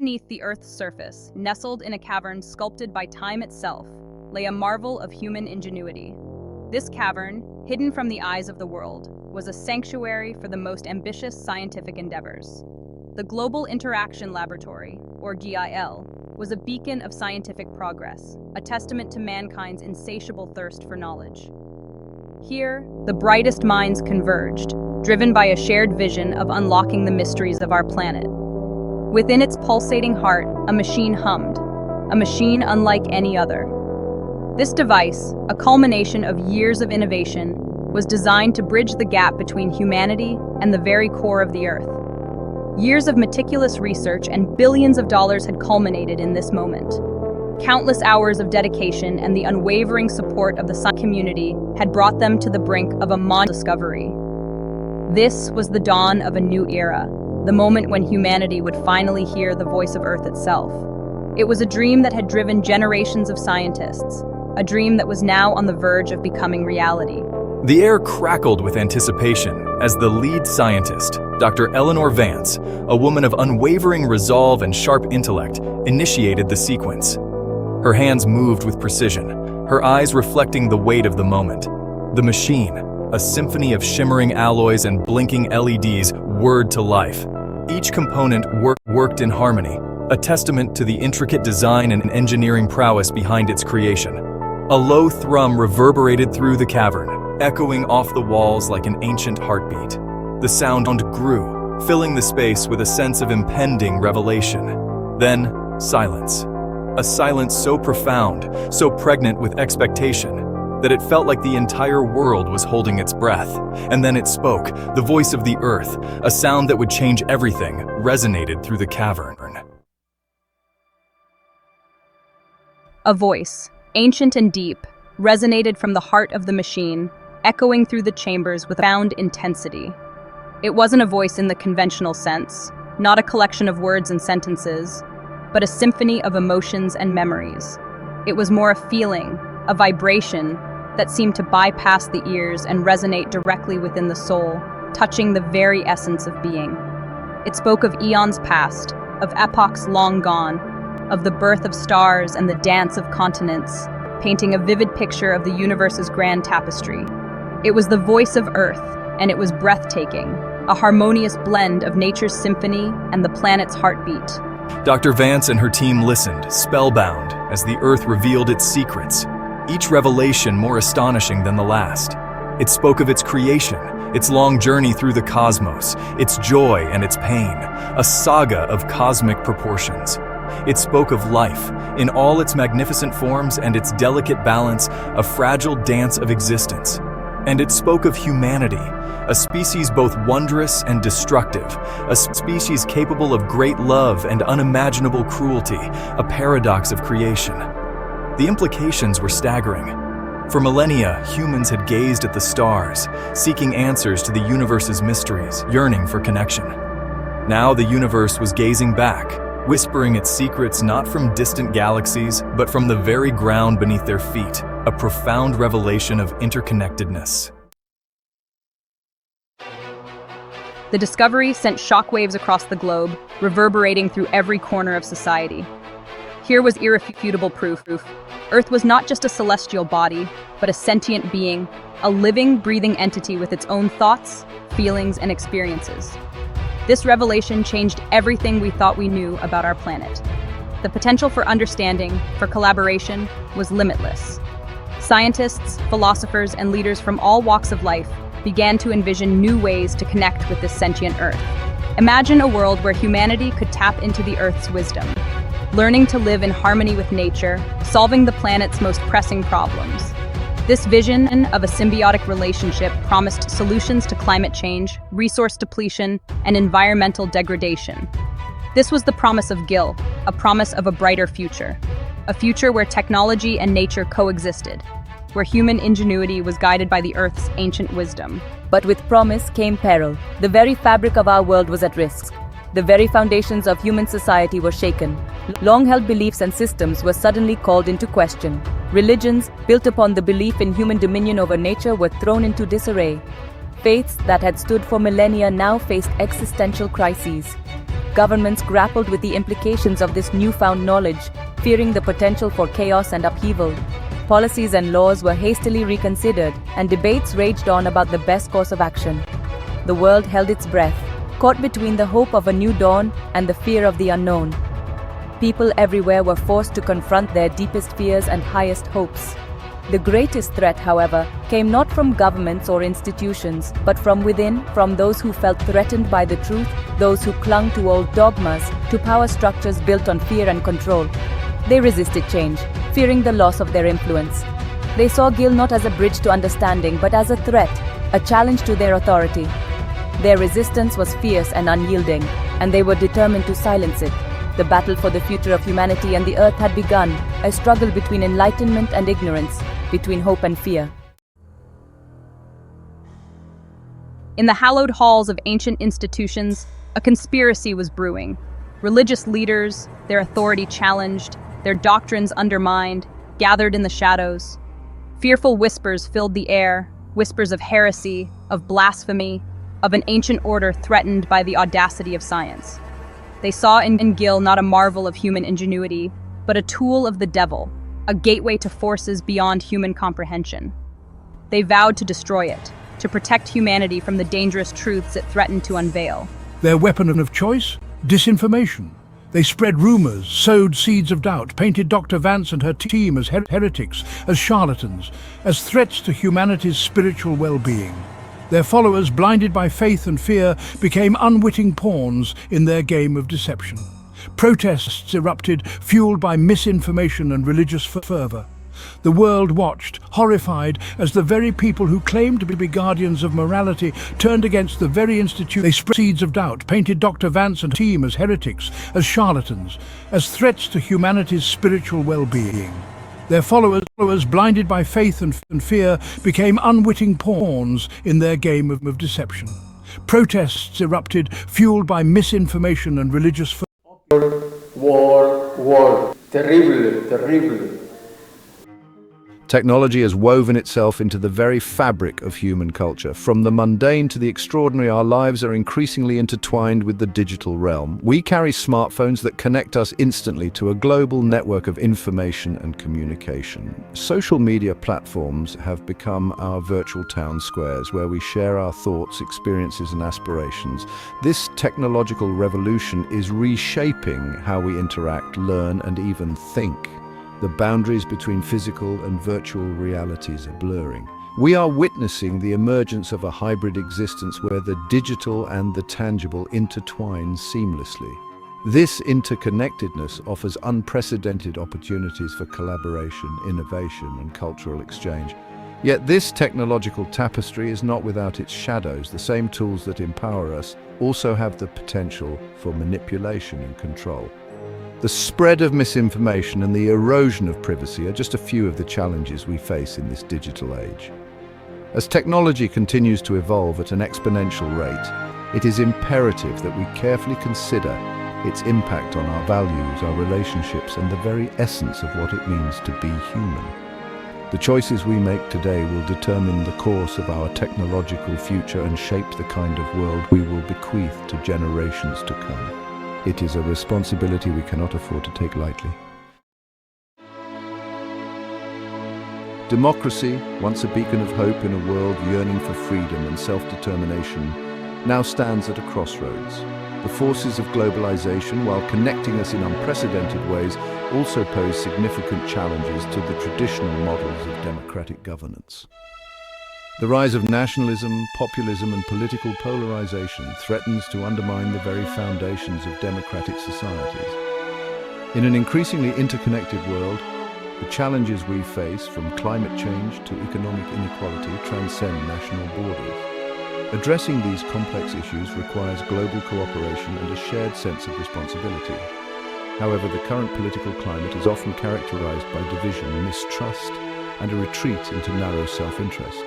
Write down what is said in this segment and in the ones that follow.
Beneath the Earth's surface, nestled in a cavern sculpted by time itself, lay a marvel of human ingenuity. This cavern, hidden from the eyes of the world, was a sanctuary for the most ambitious scientific endeavors. The Global Interaction Laboratory, or GIL, was a beacon of scientific progress, a testament to mankind's insatiable thirst for knowledge. Here, the brightest minds converged, driven by a shared vision of unlocking the mysteries of our planet. Within its pulsating heart, a machine hummed, a machine unlike any other. This device, a culmination of years of innovation, was designed to bridge the gap between humanity and the very core of the Earth. Years of meticulous research and billions of dollars had culminated in this moment. Countless hours of dedication and the unwavering support of the science community had brought them to the brink of a monumental discovery. This was the dawn of a new era, the moment when humanity would finally hear the voice of Earth itself. It was a dream that had driven generations of scientists, a dream that was now on the verge of becoming reality. The air crackled with anticipation as the lead scientist, Dr. Eleanor Vance, a woman of unwavering resolve and sharp intellect, initiated the sequence. Her hands moved with precision, her eyes reflecting the weight of the moment. The machine, a symphony of shimmering alloys and blinking LEDs, whirred to life. Each component worked in harmony, a testament to the intricate design and engineering prowess behind its creation. A low thrum reverberated through the cavern, echoing off the walls like an ancient heartbeat. The sound grew, filling the space with a sense of impending revelation. Then, silence. A silence so profound, so pregnant with expectation, that it felt like the entire world was holding its breath. And then it spoke, the voice of the Earth, a sound that would change everything, resonated through the cavern. A voice, ancient and deep, resonated from the heart of the machine, echoing through the chambers with profound intensity. It wasn't a voice in the conventional sense, not a collection of words and sentences, but a symphony of emotions and memories. It was more a feeling, a vibration, that seemed to bypass the ears and resonate directly within the soul, touching the very essence of being. It spoke of eons past, of epochs long gone, of the birth of stars and the dance of continents, painting a vivid picture of the universe's grand tapestry. It was the voice of Earth, and it was breathtaking, a harmonious blend of nature's symphony and the planet's heartbeat. Dr. Vance and her team listened, spellbound, as the Earth revealed its secrets, each revelation more astonishing than the last. It spoke of its creation, its long journey through the cosmos, its joy and its pain, a saga of cosmic proportions. It spoke of life, in all its magnificent forms and its delicate balance, a fragile dance of existence. And it spoke of humanity, a species both wondrous and destructive, a species capable of great love and unimaginable cruelty, a paradox of creation. The implications were staggering. For millennia, humans had gazed at the stars, seeking answers to the universe's mysteries, yearning for connection. Now the universe was gazing back, whispering its secrets not from distant galaxies, but from the very ground beneath their feet, a profound revelation of interconnectedness. The discovery sent shockwaves across the globe, reverberating through every corner of society. Here was irrefutable proof. Earth was not just a celestial body, but a sentient being, a living, breathing entity with its own thoughts, feelings, and experiences. This revelation changed everything we thought we knew about our planet. The potential for understanding, for collaboration, was limitless. Scientists, philosophers, and leaders from all walks of life began to envision new ways to connect with this sentient Earth. Imagine a world where humanity could tap into the Earth's wisdom, learning to live in harmony with nature, solving the planet's most pressing problems. This vision of a symbiotic relationship promised solutions to climate change, resource depletion, and environmental degradation. This was the promise of GIL, a promise of a brighter future. A future where technology and nature coexisted, where human ingenuity was guided by the Earth's ancient wisdom. But with promise came peril. The very fabric of our world was at risk. The very foundations of human society were shaken. Long-held beliefs and systems were suddenly called into question. Religions, built upon the belief in human dominion over nature, were thrown into disarray. Faiths that had stood for millennia now faced existential crises. Governments grappled with the implications of this newfound knowledge, fearing the potential for chaos and upheaval. Policies and laws were hastily reconsidered, and debates raged on about the best course of action. The world held its breath, caught between the hope of a new dawn and the fear of the unknown. People everywhere were forced to confront their deepest fears and highest hopes. The greatest threat, however, came not from governments or institutions, but from within, from those who felt threatened by the truth, those who clung to old dogmas, to power structures built on fear and control. They resisted change, fearing the loss of their influence. They saw Gil not as a bridge to understanding, but as a threat, a challenge to their authority. Their resistance was fierce and unyielding, and they were determined to silence it. The battle for the future of humanity and the earth had begun, a struggle between enlightenment and ignorance, between hope and fear. In the hallowed halls of ancient institutions, a conspiracy was brewing. Religious leaders, their authority challenged, their doctrines undermined, gathered in the shadows. Fearful whispers filled the air, whispers of heresy, of blasphemy, of an ancient order threatened by the audacity of science. They saw in Gil not a marvel of human ingenuity, but a tool of the devil, a gateway to forces beyond human comprehension. They vowed to destroy it, to protect humanity from the dangerous truths it threatened to unveil. Their weapon of choice? Disinformation. They spread rumors, sowed seeds of doubt, painted Dr. Vance and her team as heretics, as charlatans, as threats to humanity's spiritual well-being. Their followers, blinded by faith and fear, became unwitting pawns in their game of deception. Protests erupted, fueled by misinformation and religious fervor. The world watched, horrified, as the very people who claimed to be guardians of morality turned against the very institute. They spread seeds of doubt, painted Dr. Vance and her team as heretics, as charlatans, as threats to humanity's spiritual well-being. Their followers, blinded by faith and fear, became unwitting pawns in their game of deception. Protests erupted, fueled by misinformation and religious fervor. War. Terrible. Technology has woven itself into the very fabric of human culture. From the mundane to the extraordinary, our lives are increasingly intertwined with the digital realm. We carry smartphones that connect us instantly to a global network of information and communication. Social media platforms have become our virtual town squares, where we share our thoughts, experiences, and aspirations. This technological revolution is reshaping how we interact, learn, and even think. The boundaries between physical and virtual realities are blurring. We are witnessing the emergence of a hybrid existence where the digital and the tangible intertwine seamlessly. This interconnectedness offers unprecedented opportunities for collaboration, innovation, and cultural exchange. Yet this technological tapestry is not without its shadows. The same tools that empower us also have the potential for manipulation and control. The spread of misinformation and the erosion of privacy are just a few of the challenges we face in this digital age. As technology continues to evolve at an exponential rate, it is imperative that we carefully consider its impact on our values, our relationships, and the very essence of what it means to be human. The choices we make today will determine the course of our technological future and shape the kind of world we will bequeath to generations to come. It is a responsibility we cannot afford to take lightly. Democracy, once a beacon of hope in a world yearning for freedom and self-determination, now stands at a crossroads. The forces of globalization, while connecting us in unprecedented ways, also pose significant challenges to the traditional models of democratic governance. The rise of nationalism, populism, and political polarization threatens to undermine the very foundations of democratic societies. In an increasingly interconnected world, the challenges we face, from climate change to economic inequality, transcend national borders. Addressing these complex issues requires global cooperation and a shared sense of responsibility. However, the current political climate is often characterized by division, mistrust, and a retreat into narrow self-interest.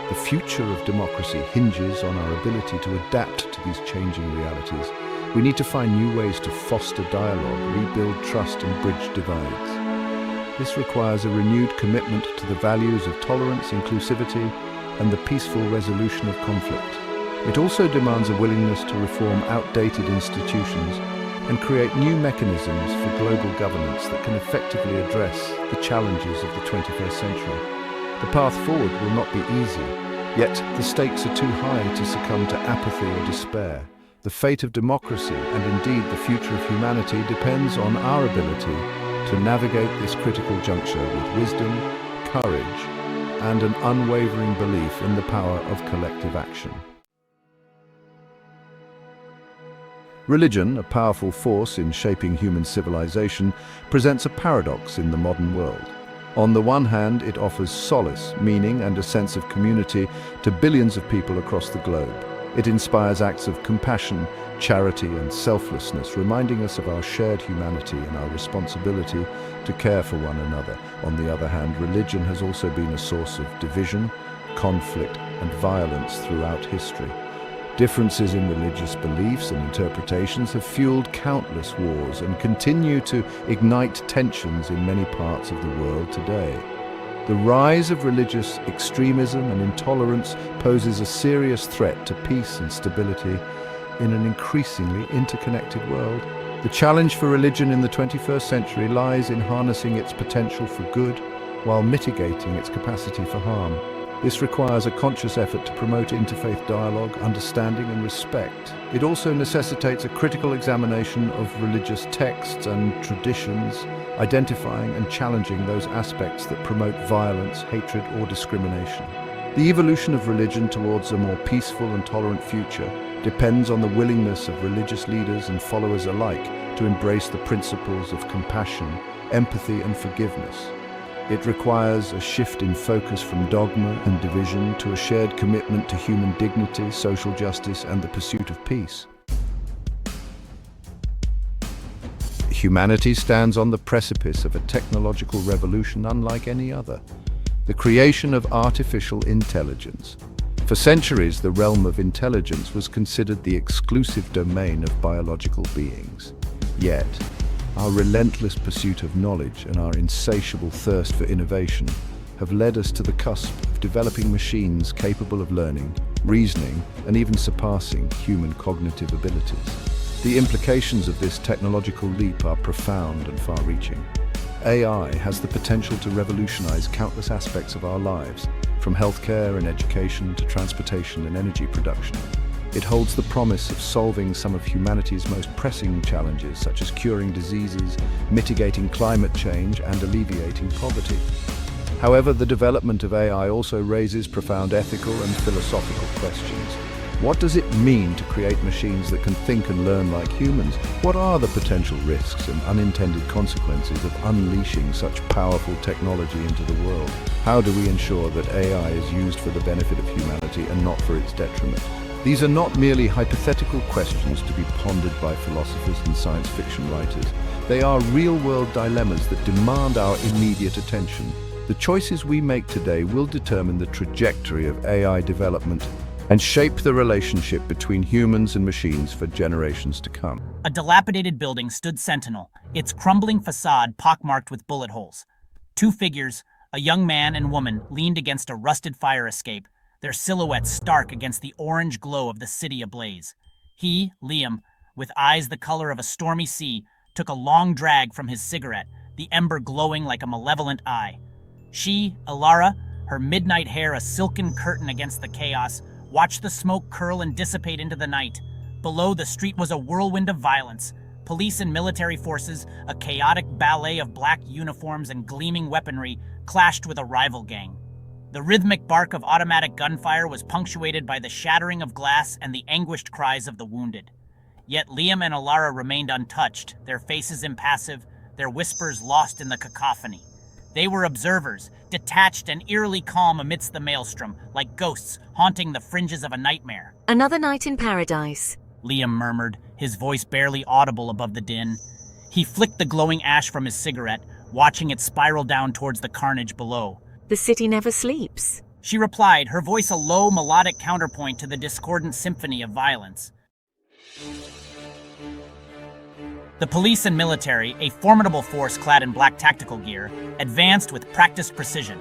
The future of democracy hinges on our ability to adapt to these changing realities. We need to find new ways to foster dialogue, rebuild trust, and bridge divides. This requires a renewed commitment to the values of tolerance, inclusivity, and the peaceful resolution of conflict. It also demands a willingness to reform outdated institutions and create new mechanisms for global governance that can effectively address the challenges of the 21st century. The path forward will not be easy, yet the stakes are too high to succumb to apathy or despair. The fate of democracy, and indeed the future of humanity, depends on our ability to navigate this critical juncture with wisdom, courage, and an unwavering belief in the power of collective action. Religion, a powerful force in shaping human civilization, presents a paradox in the modern world. On the one hand, it offers solace, meaning, and a sense of community to billions of people across the globe. It inspires acts of compassion, charity, and selflessness, reminding us of our shared humanity and our responsibility to care for one another. On the other hand, religion has also been a source of division, conflict, and violence throughout history. Differences in religious beliefs and interpretations have fueled countless wars and continue to ignite tensions in many parts of the world today. The rise of religious extremism and intolerance poses a serious threat to peace and stability in an increasingly interconnected world. The challenge for religion in the 21st century lies in harnessing its potential for good while mitigating its capacity for harm. This requires a conscious effort to promote interfaith dialogue, understanding, and respect. It also necessitates a critical examination of religious texts and traditions, identifying and challenging those aspects that promote violence, hatred, or discrimination. The evolution of religion towards a more peaceful and tolerant future depends on the willingness of religious leaders and followers alike to embrace the principles of compassion, empathy, and forgiveness. It requires a shift in focus from dogma and division to a shared commitment to human dignity, social justice, and the pursuit of peace. Humanity stands on the precipice of a technological revolution unlike any other: the creation of artificial intelligence. For centuries, the realm of intelligence was considered the exclusive domain of biological beings. Yet, our relentless pursuit of knowledge and our insatiable thirst for innovation have led us to the cusp of developing machines capable of learning, reasoning, and even surpassing human cognitive abilities. The implications of this technological leap are profound and far-reaching. AI has the potential to revolutionize countless aspects of our lives, from healthcare and education to transportation and energy production. It holds the promise of solving some of humanity's most pressing challenges, such as curing diseases, mitigating climate change, and alleviating poverty. However, the development of AI also raises profound ethical and philosophical questions. What does it mean to create machines that can think and learn like humans? What are the potential risks and unintended consequences of unleashing such powerful technology into the world? How do we ensure that AI is used for the benefit of humanity and not for its detriment? These are not merely hypothetical questions to be pondered by philosophers and science fiction writers. They are real-world dilemmas that demand our immediate attention. The choices we make today will determine the trajectory of AI development and shape the relationship between humans and machines for generations to come. A dilapidated building stood sentinel, its crumbling facade pockmarked with bullet holes. Two figures, a young man and woman, leaned against a rusted fire escape, their silhouettes stark against the orange glow of the city ablaze. He, Liam, with eyes the color of a stormy sea, took a long drag from his cigarette, the ember glowing like a malevolent eye. She, Alara, her midnight hair a silken curtain against the chaos, watched the smoke curl and dissipate into the night. Below, the street was a whirlwind of violence. Police and military forces, a chaotic ballet of black uniforms and gleaming weaponry, clashed with a rival gang. The rhythmic bark of automatic gunfire was punctuated by the shattering of glass and the anguished cries of the wounded. Yet Liam and Alara remained untouched, their faces impassive, their whispers lost in the cacophony. They were observers, detached and eerily calm amidst the maelstrom, like ghosts haunting the fringes of a nightmare. Another night in paradise, Liam murmured, his voice barely audible above the din. He flicked the glowing ash from his cigarette, watching it spiral down towards the carnage below. The city never sleeps. She replied, her voice a low, melodic counterpoint to the discordant symphony of violence. The police and military, a formidable force clad in black tactical gear, advanced with practiced precision.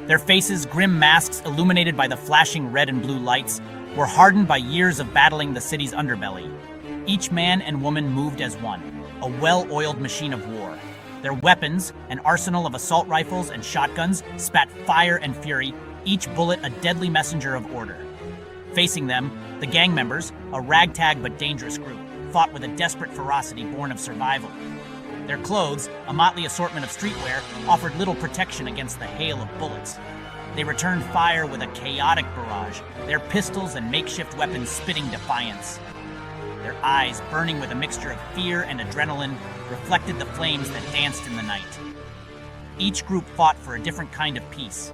Their faces, grim masks illuminated by the flashing red and blue lights, were hardened by years of battling the city's underbelly. Each man and woman moved as one, a well-oiled machine of war. Their weapons, an arsenal of assault rifles and shotguns, spat fire and fury, each bullet a deadly messenger of order. Facing them, the gang members, a ragtag but dangerous group, fought with a desperate ferocity born of survival. Their clothes, a motley assortment of streetwear, offered little protection against the hail of bullets. They returned fire with a chaotic barrage, their pistols and makeshift weapons spitting defiance. Their eyes, burning with a mixture of fear and adrenaline, reflected the flames that danced in the night. Each group fought for a different kind of peace.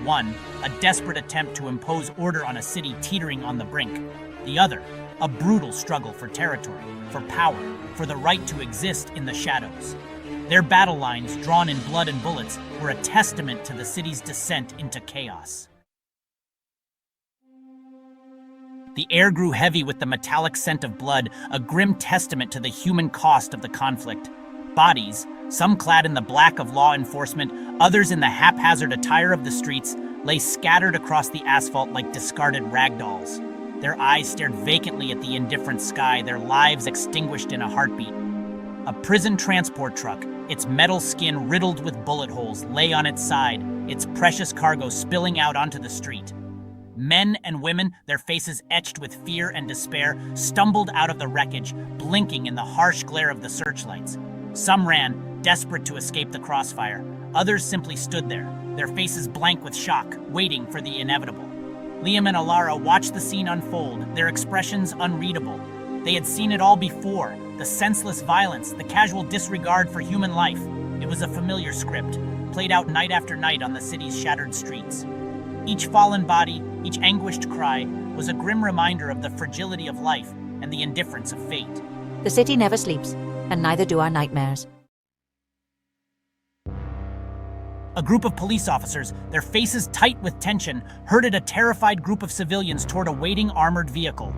One, a desperate attempt to impose order on a city teetering on the brink. The other, a brutal struggle for territory, for power, for the right to exist in the shadows. Their battle lines, drawn in blood and bullets, were a testament to the city's descent into chaos. The air grew heavy with the metallic scent of blood, a grim testament to the human cost of the conflict. Bodies, some clad in the black of law enforcement, others in the haphazard attire of the streets, lay scattered across the asphalt like discarded ragdolls. Their eyes stared vacantly at the indifferent sky, their lives extinguished in a heartbeat. A prison transport truck, its metal skin riddled with bullet holes, lay on its side, its precious cargo spilling out onto the street. Men and women, their faces etched with fear and despair, stumbled out of the wreckage, blinking in the harsh glare of the searchlights. Some ran, desperate to escape the crossfire. Others simply stood there, their faces blank with shock, waiting for the inevitable. Liam and Alara watched the scene unfold, their expressions unreadable. They had seen it all before, the senseless violence, the casual disregard for human life. It was a familiar script, played out night after night on the city's shattered streets. Each fallen body, each anguished cry, was a grim reminder of the fragility of life and the indifference of fate. The city never sleeps, and neither do our nightmares. A group of police officers, their faces tight with tension, herded a terrified group of civilians toward a waiting armored vehicle.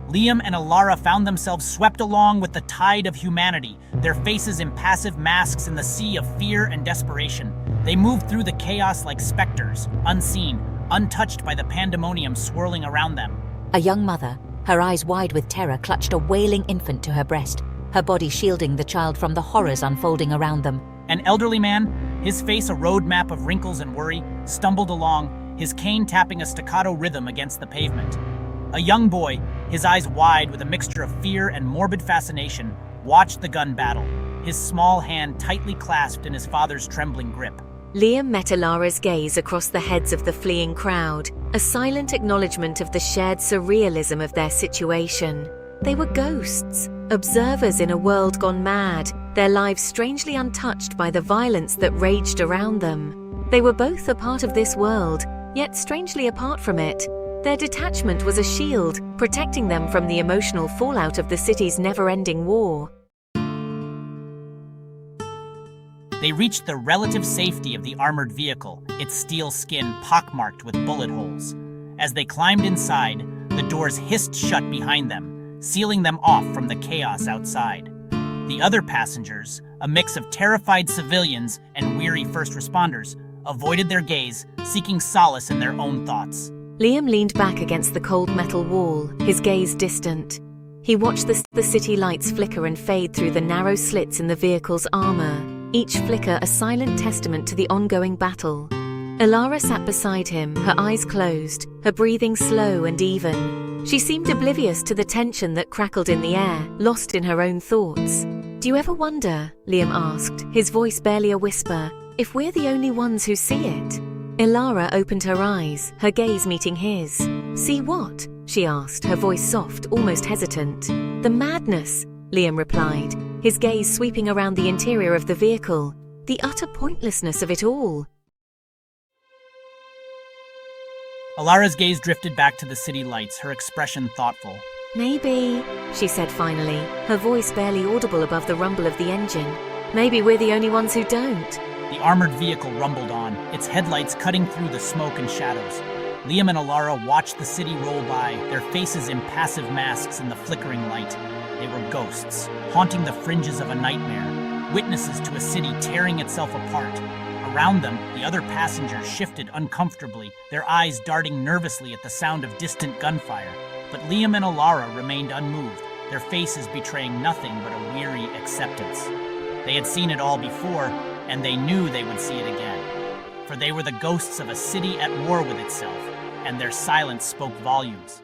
Liam and Alara found themselves swept along with the tide of humanity, their faces impassive masks in the sea of fear and desperation. They moved through the chaos like specters, unseen, untouched by the pandemonium swirling around them. A young mother, her eyes wide with terror, clutched a wailing infant to her breast, her body shielding the child from the horrors unfolding around them. An elderly man, his face a roadmap of wrinkles and worry, stumbled along, his cane tapping a staccato rhythm against the pavement. A young boy, his eyes wide with a mixture of fear and morbid fascination, watched the gun battle, his small hand tightly clasped in his father's trembling grip. Liam met Alara's gaze across the heads of the fleeing crowd, a silent acknowledgement of the shared surrealism of their situation. They were ghosts, observers in a world gone mad, their lives strangely untouched by the violence that raged around them. They were both a part of this world, yet strangely apart from it. Their detachment was a shield, protecting them from the emotional fallout of the city's never-ending war. They reached the relative safety of the armored vehicle, its steel skin pockmarked with bullet holes. As they climbed inside, the doors hissed shut behind them, sealing them off from the chaos outside. The other passengers, a mix of terrified civilians and weary first responders, avoided their gaze, seeking solace in their own thoughts. Liam leaned back against the cold metal wall, his gaze distant. He watched the city lights flicker and fade through the narrow slits in the vehicle's armor, each flicker a silent testament to the ongoing battle. Alara sat beside him, her eyes closed, her breathing slow and even. She seemed oblivious to the tension that crackled in the air, lost in her own thoughts. "Do you ever wonder," Liam asked, his voice barely a whisper, "if we're the only ones who see it?" Alara opened her eyes, her gaze meeting his. "See what?" she asked, her voice soft, almost hesitant. "The madness," Liam replied, his gaze sweeping around the interior of the vehicle. "The utter pointlessness of it all." Alara's gaze drifted back to the city lights, her expression thoughtful. "Maybe," she said finally, her voice barely audible above the rumble of the engine. "Maybe we're the only ones who don't." The armored vehicle rumbled on, its headlights cutting through the smoke and shadows. Liam and Alara watched the city roll by, their faces impassive masks in the flickering light. They were ghosts, haunting the fringes of a nightmare, witnesses to a city tearing itself apart, a Around them, the other passengers shifted uncomfortably, their eyes darting nervously at the sound of distant gunfire. But Liam and Alara remained unmoved, their faces betraying nothing but a weary acceptance. They had seen it all before, and they knew they would see it again. For they were the ghosts of a city at war with itself, and their silence spoke volumes.